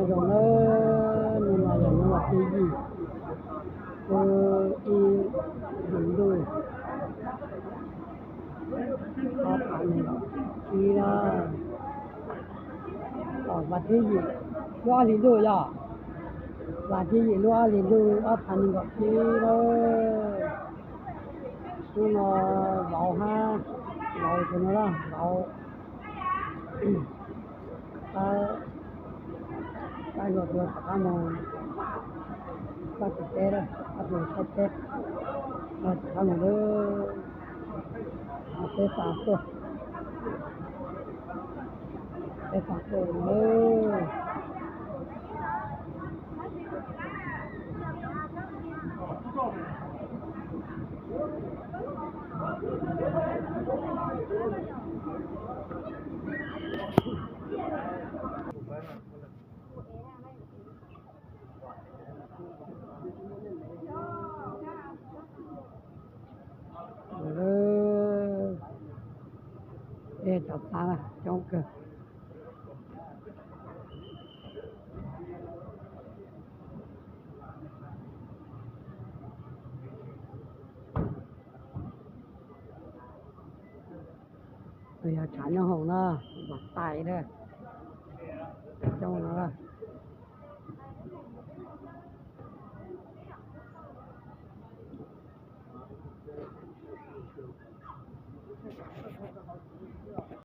rồi nó nhưng mà giờ nó là cái gì y đúng rồi có phải này khi là ở và thế gì loa liền đôi à và thế gì loa liền đôi ở thành gặp khi đó nhưng mà vào ha vào cho nó là vào ta gọi là ta mà ta thực tế đó ta rồi thực tế ta ta mà nó tế phạm tôi nữa để tập ta là trong cơ bây giờ trả nhau hồng nó bắt tay đó trong nó